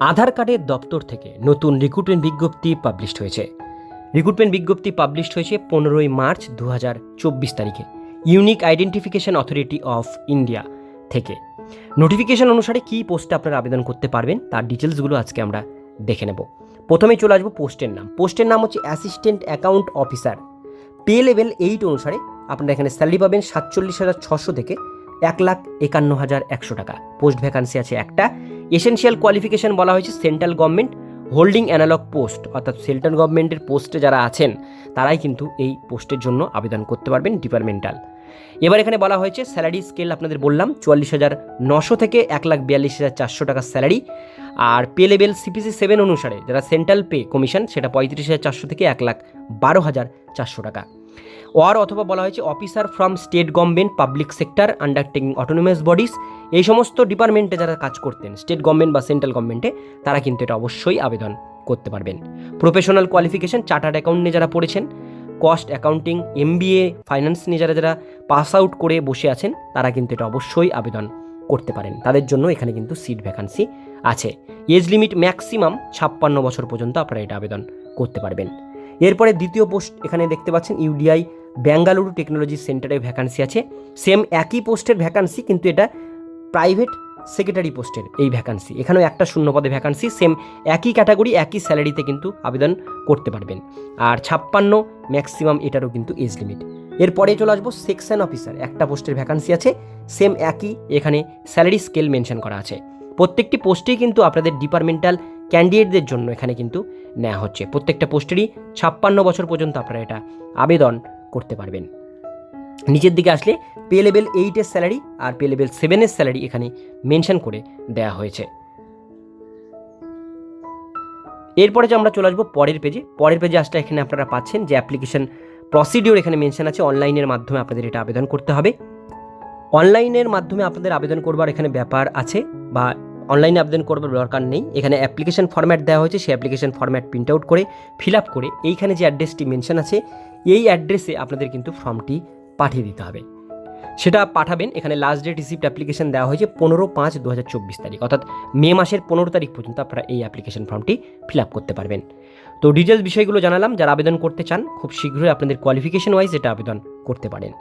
আধার কার্ডের দপ্তর থেকে নতুন রিক্রুটমেন্ট বিজ্ঞপ্তি পাবলিশড হয়েছে। রিক্রুটমেন্ট বিজ্ঞপ্তি পাবলিশড হয়েছে 15ই মার্চ 2024 তারিখে unique identification authority of India থেকে। নোটিফিকেশন অনুসারে কী পোস্টে আপনারা আবেদন করতে পারবেন তার ডিটেলসগুলো আজকে আমরা দেখে নেব। প্রথমেই চলে আসবো পোস্টের নাম। পোস্টের নাম হচ্ছে assistant account officer. Pay level 8 অনুসারে আপনারা এখানে স্যালারি পাবেন 47,600 থেকে 1,51,100 টাকা। পোস্ট ভ্যাকান্সি আছে একটা। এসেনশিয়াল কোয়ালিফিকেশন বলা হয়েছে central government holding analog post, অর্থাৎ সেন্ট্রাল গভর্নমেন্টের পোস্টে যারা আছেন তারাই কিন্তু এই পোস্টের জন্য আবেদন করতে পারবেন ডিপার্টমেন্টাল। এবার এখানে বলা হয়েছে স্যালারি স্কেল আপনাদের বললাম 44,900 থেকে 1,42,400 টাকা স্যালারি। আর পে লেভেল CPC 7 অনুসারে যারা সেন্ট্রাল পে কমিশন সেটা 35,400 থেকে 1,12,400 টাকা। অথবা বলা হয়েছে officer from state government public sector undertaking autonomous bodies. এই সমস্ত ডিপার্টমেন্টে যারা কাজ করতেন স্টেট গভর্নমেন্ট বা সেন্ট্রাল গভর্নমেন্টে তারা কিন্তু এটা অবশ্যই আবেদন করতে পারবেন। প্রফেশনাল কোয়ালিফিকেশন চার্টার্ড অ্যাকাউন্ট নিয়ে যারা পড়েছেন, কস্ট অ্যাকাউন্টিং, MBA ফাইন্যান্স নিয়ে যারা পাস আউট করে বসে আছেন তারা কিন্তু এটা অবশ্যই আবেদন করতে পারেন। তাদের জন্য এখানে কিন্তু সিট ভ্যাকান্সি আছে। এজ লিমিট ম্যাক্সিমাম 56 বছর পর্যন্ত আপনারা এটা আবেদন করতে পারবেন। এরপরে দ্বিতীয় পোস্ট এখানে দেখতে পাচ্ছেন UDI বেঙ্গালুরু টেকনোলজি সেন্টারে ভ্যাকান্সি আছে। সেম একই পোস্টের ভ্যাকান্সি, কিন্তু এটা প্রাইভেট সেক্রেটারি পোস্টের এই ভ্যাকান্সি। এখানেও একটা শূন্য পদে ভ্যাকান্সি, সেম একই ক্যাটাগরি একই স্যালারিতে কিন্তু আবেদন করতে পারবেন। আর 56 ম্যাক্সিমাম এটারও কিন্তু এজ লিমিট। এরপরে চলে আসবো সেকশন অফিসার, একটা পোস্টের ভ্যাকান্সি আছে। সেম একই, এখানে স্যালারি স্কেল মেনশন করা আছে। প্রত্যেকটি পোস্টেই কিন্তু আপনাদের ডিপার্টমেন্টাল ক্যান্ডিডেটদের জন্য এখানে কিন্তু নেওয়া হচ্ছে। প্রত্যেকটা পোস্টেরই 56 বছর পর্যন্ত আপনারা এটা আবেদন করতে পারবেন। নিচের দিকে আসলে পে লেভেল 8-এর স্যালারি আর পে লেভেল 7-এর স্যালারি এখানে মেনশন করে দেওয়া হয়েছে। এরপরে যে আমরা চলে আসবো পরের পেজে আসলে এখানে আপনারা পাচ্ছেন যে অ্যাপ্লিকেশন প্রসিডিওর এখানে মেনশন আছে। অনলাইনের মাধ্যমে আপনাদের এটা আবেদন করতে হবে। অনলাইনের মাধ্যমে আপনাদের আবেদন করবার এখানে ব্যাপার আছে, বা অনলাইনে আবেদন করবার দরকার নেই। এখানে অ্যাপ্লিকেশন ফরম্যাট দেওয়া হয়েছে, সেই অ্যাপ্লিকেশন ফরম্যাট প্রিন্ট আউট করে ফিল আপ করে এইখানে যে অ্যাড্রেসটি মেনশন আছে এই অ্যাড্রেসে আপনাদের কিন্তু ফর্মটি পাঠিয়ে দিতে হবে। সেটা পাঠাবেন। এখানে লাস্ট ডেট রিসিপ্ট অ্যাপ্লিকেশন দেওয়া হয়েছে 15/5/2024 তারিখ, অর্থাৎ মে মাসের 15 তারিখ পর্যন্ত আপনারা এই অ্যাপ্লিকেশন ফর্মটি ফিল আপ করতে পারবেন। তো ডিটেলস বিষয়গুলো জানালাম। যারা আবেদন করতে চান খুব শীঘ্রই আপনাদের কোয়ালিফিকেশন ওয়াইজ এটা আবেদন করতে পারেন।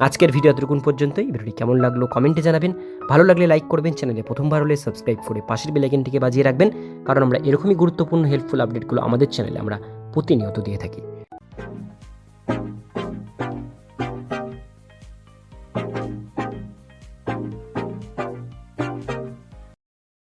আজকের ভিডিও এতটুকুন পর্যন্তই। ভিডিওটি কেমন লাগলো কমেন্টে জানাবেন। ভালো লাগলে লাইক করবেন, চ্যানেলে প্রথমবার হলে সাবস্ক্রাইব করে পাশের বেল আইকনটিকে বাজিয়ে রাখবেন, কারণ আমরা এরকমই গুরুত্বপূর্ণ হেল্পফুল আপডেটগুলো আমাদের চ্যানেলে আমরা প্রতিনিয়ত দিয়ে থাকি।